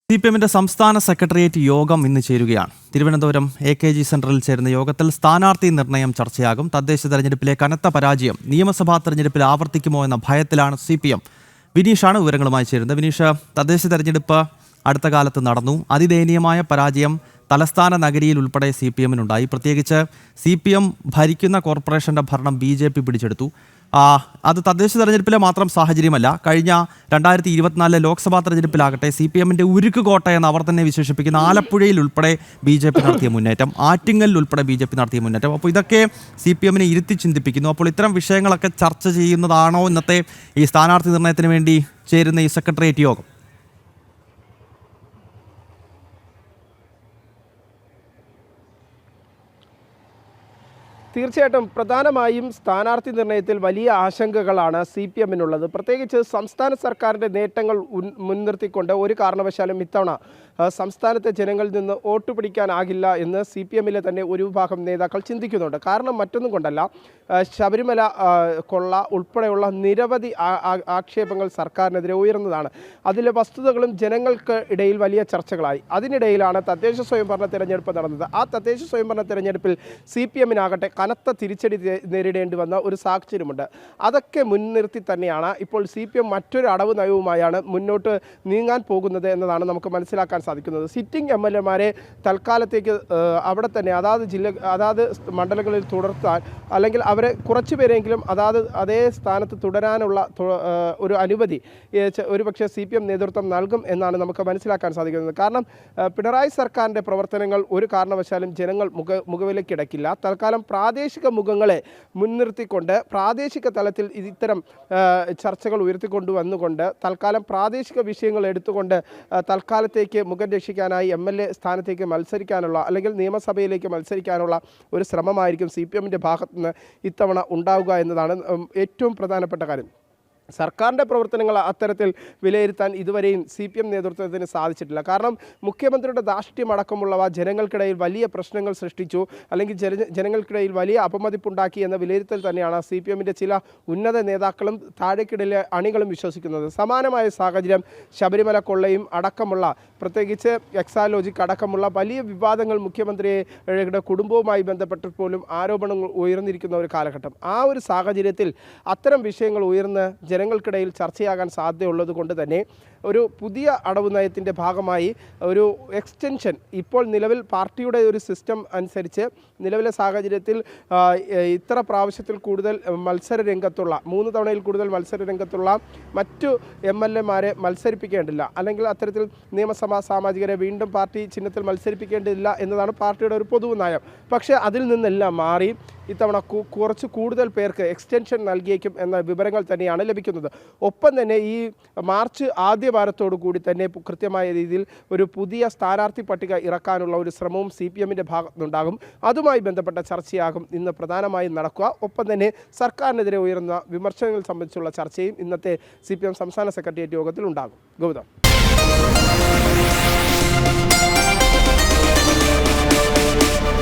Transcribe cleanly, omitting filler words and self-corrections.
CPMന്റെ സംസ്ഥാന സെക്രട്ടേറിയറ്റ് യോഗം ഇന്ന് ചേരുകയാണ്. തിരുവനന്തപുരം AKG സെന്ററിൽ ചേരുന്ന യോഗത്തിൽ സ്ഥാനാർത്ഥി നിർണയം ചർച്ചയാകും. തദ്ദേശ തെരഞ്ഞെടുപ്പിലെ കനത്ത പരാജയം നിയമസഭാ തെരഞ്ഞെടുപ്പിൽ ആവർത്തിക്കുമോ എന്ന ഭയത്തിലാണ് CPM. വിനീഷാണ് വിവരങ്ങളുമായി ചേരുന്നത്. വിനീഷ്, തദ്ദേശ തെരഞ്ഞെടുപ്പ് അടുത്ത കാലത്ത് നടന്നു. അതിദയനീയമായ പരാജയം തലസ്ഥാന നഗരിയിൽ ഉൾപ്പെടെ CPMനുണ്ടായി. പ്രത്യേകിച്ച് CPM ഭരിക്കുന്ന കോർപ്പറേഷന്റെ ഭരണം BJP പിടിച്ചെടുത്തു. അത് തദ്ദേശ തെരഞ്ഞെടുപ്പിലെ മാത്രം സാഹചര്യമല്ല. കഴിഞ്ഞ 2024 ലോക്സഭാ തെരഞ്ഞെടുപ്പിലാകട്ടെ CPMന്റെ ഉരുക്ക് കോട്ട എന്ന് അവർ തന്നെ വിശേഷിപ്പിക്കുന്ന ആലപ്പുഴയിൽ ഉൾപ്പെടെ BJP നടത്തിയ മുന്നേറ്റം, ആറ്റിങ്ങലിൽ ഉൾപ്പെടെ BJP നടത്തിയ മുന്നേറ്റം. അപ്പോൾ ഇതൊക്കെ CPMനെ ഇരുത്തി ചിന്തിപ്പിക്കുന്നു. അപ്പോൾ ഇത്തരം വിഷയങ്ങളൊക്കെ ചർച്ച ചെയ്യുന്നതാണോ ഇന്നത്തെ ഈ സ്ഥാനാർത്ഥി നിർണയത്തിന് വേണ്ടി ചേരുന്ന ഈ സെക്രട്ടേറിയറ്റ് യോഗം? തീർച്ചയായിട്ടും പ്രധാനമായും സ്ഥാനാർത്ഥി നിർണയത്തിൽ വലിയ ആശങ്കകളാണ് CPMനുള്ളത്. പ്രത്യേകിച്ച് സംസ്ഥാന സർക്കാരിൻ്റെ നേട്ടങ്ങൾ മുൻനിർത്തിക്കൊണ്ട് ഒരു കാരണവശാലും ഇത്തവണ സംസ്ഥാനത്തെ ജനങ്ങളിൽ നിന്ന് വോട്ട് പിടിക്കാനാകില്ല എന്ന് CPMലെ തന്നെ ഒരു വിഭാഗം നേതാക്കൾ ചിന്തിക്കുന്നുണ്ട്. കാരണം മറ്റൊന്നും കൊണ്ടല്ല, ശബരിമല കൊള്ള ഉൾപ്പെടെയുള്ള നിരവധി ആക്ഷേപങ്ങൾ സർക്കാരിനെതിരെ ഉയർന്നതാണ്. അതിലെ വസ്തുതകളും ജനങ്ങൾക്ക് ഇടയിൽ വലിയ ചർച്ചകളായി. അതിനിടയിലാണ് തദ്ദേശ സ്വയംഭരണ തെരഞ്ഞെടുപ്പ് നടന്നത്. ആ തദ്ദേശ സ്വയംഭരണ തെരഞ്ഞെടുപ്പിൽ CPMനാകട്ടെ കനത്ത തിരിച്ചടി നേരിടേണ്ടി വന്ന ഒരു സാഹചര്യമുണ്ട്. അതൊക്കെ മുൻനിർത്തി തന്നെയാണ് ഇപ്പോൾ CPM മറ്റൊരു അടവ് നയവുമായാണ് മുന്നോട്ട് നീങ്ങാൻ പോകുന്നത് എന്നതാണ് നമുക്ക് മനസ്സിലാക്കാൻ സാധിക്കുന്നത്. സിറ്റിംഗ് MLAമാരെ തൽക്കാലത്തേക്ക് അവിടെ തന്നെ അതാത് മണ്ഡലങ്ങളിൽ തുടർത്താൻ, അല്ലെങ്കിൽ അവരെ കുറച്ചു പേരെങ്കിലും അതേ സ്ഥാനത്ത് തുടരാനുള്ള ഒരു അനുമതി ഒരുപക്ഷെ CPM നേതൃത്വം നൽകും എന്നാണ് നമുക്ക് മനസ്സിലാക്കാൻ സാധിക്കുന്നത്. കാരണം പിണറായി സർക്കാരിൻ്റെ പ്രവർത്തനങ്ങൾ ഒരു കാരണവശാലും ജനങ്ങൾ മുഖവിലേക്ക് കിടക്കില്ല. തൽക്കാലം പ്രാദേശിക മുഖങ്ങളെ മുൻനിർത്തിക്കൊണ്ട് പ്രാദേശിക തലത്തിൽ ഇത്തരം ചർച്ചകൾ ഉയർത്തിക്കൊണ്ടുവന്നുകൊണ്ട് തൽക്കാലം പ്രാദേശിക വിഷയങ്ങൾ എടുത്തുകൊണ്ട് തൽക്കാലത്തേക്ക് മുഖം രക്ഷിക്കാനായി MLA സ്ഥാനത്തേക്ക് മത്സരിക്കാനുള്ള, അല്ലെങ്കിൽ നിയമസഭയിലേക്ക് മത്സരിക്കാനുള്ള ഒരു ശ്രമമായിരിക്കും CPMന്റെ ഭാഗത്തു നിന്ന് ഇത്തവണ ഉണ്ടാവുക എന്നതാണ് ഏറ്റവും പ്രധാനപ്പെട്ട കാര്യം. സർക്കാരിൻ്റെ പ്രവർത്തനങ്ങൾ അത്തരത്തിൽ വിലയിരുത്താൻ ഇതുവരെയും CPM നേതൃത്വത്തിന് സാധിച്ചിട്ടില്ല. കാരണം മുഖ്യമന്ത്രിയുടെ ധാർഷ്ട്യമടക്കമുള്ളവ ജനങ്ങൾക്കിടയിൽ വലിയ പ്രശ്നങ്ങൾ സൃഷ്ടിച്ചു, അല്ലെങ്കിൽ ജനങ്ങൾക്കിടയിൽ വലിയ അപമതിപ്പുണ്ടാക്കി എന്ന വിലയിരുത്തൽ തന്നെയാണ് CPMന്റെ ചില ഉന്നത നേതാക്കളും താഴേക്കിടയിലെ അണികളും വിശ്വസിക്കുന്നത്. സമാനമായ സാഹചര്യം ശബരിമല കൊള്ളയും അടക്കമുള്ള, പ്രത്യേകിച്ച് എക്സാലോജിക് അടക്കമുള്ള വലിയ വിവാദങ്ങൾ മുഖ്യമന്ത്രിയുടെ കുടുംബവുമായി ബന്ധപ്പെട്ട് പോലും ആരോപണങ്ങൾ ഉയർന്നിരിക്കുന്ന ഒരു കാലഘട്ടം. ആ ഒരു സാഹചര്യത്തിൽ അത്തരം വിഷയങ്ങൾ ഉയർന്ന് ജനങ്ങൾക്കിടയിൽ ചർച്ചയാകാൻ സാധ്യതയുള്ളത് കൊണ്ട് തന്നെ ഒരു പുതിയ അടവ് നയത്തിൻ്റെ ഭാഗമായി ഒരു എക്സ്റ്റൻഷൻ, ഇപ്പോൾ നിലവിൽ പാർട്ടിയുടെ ഒരു സിസ്റ്റം അനുസരിച്ച് നിലവിലെ സാഹചര്യത്തിൽ ഇത്ര പ്രാവശ്യത്തിൽ കൂടുതൽ മത്സര രംഗത്തുള്ള 3 തവണയിൽ കൂടുതൽ മത്സര രംഗത്തുള്ള മറ്റു MLAമാരെ മത്സരിപ്പിക്കേണ്ടില്ല, അല്ലെങ്കിൽ അത്തരത്തിൽ നിയമസഭാ സാമാജികരെ വീണ്ടും പാർട്ടി ചിഹ്നത്തിൽ മത്സരിപ്പിക്കേണ്ടതില്ല എന്നതാണ് പാർട്ടിയുടെ ഒരു പൊതു നയം. പക്ഷേ അതിൽ നിന്നെല്ലാം മാറി ഇത്തവണ കുറച്ച് കൂടുതൽ പേർക്ക് എക്സ്റ്റൻഷൻ നൽകിയേക്കും എന്ന വിവരങ്ങൾ തന്നെയാണ് ലഭിക്കുന്നത്. ഒപ്പം തന്നെ ഈ മാർച്ച് ആദ്യ വാരത്തോടു കൂടി തന്നെ കൃത്യമായ രീതിയിൽ ഒരു പുതിയ സ്ഥാനാർത്ഥി പട്ടിക ഇറക്കാനുള്ള ഒരു ശ്രമവും CPMന്റെ ഭാഗത്തുനിന്നുണ്ടാകും. അതുമായി ബന്ധപ്പെട്ട ചർച്ചയാകും ഇന്ന് പ്രധാനമായും നടക്കുക. ഒപ്പം തന്നെ സർക്കാരിനെതിരെ ഉയർന്ന വിമർശനങ്ങൾ സംബന്ധിച്ചുള്ള ചർച്ചയും ഇന്നത്തെ CPM സംസ്ഥാന സെക്രട്ടേറിയറ്റ് യോഗത്തിൽ ഉണ്ടാകും. ഗൗതം.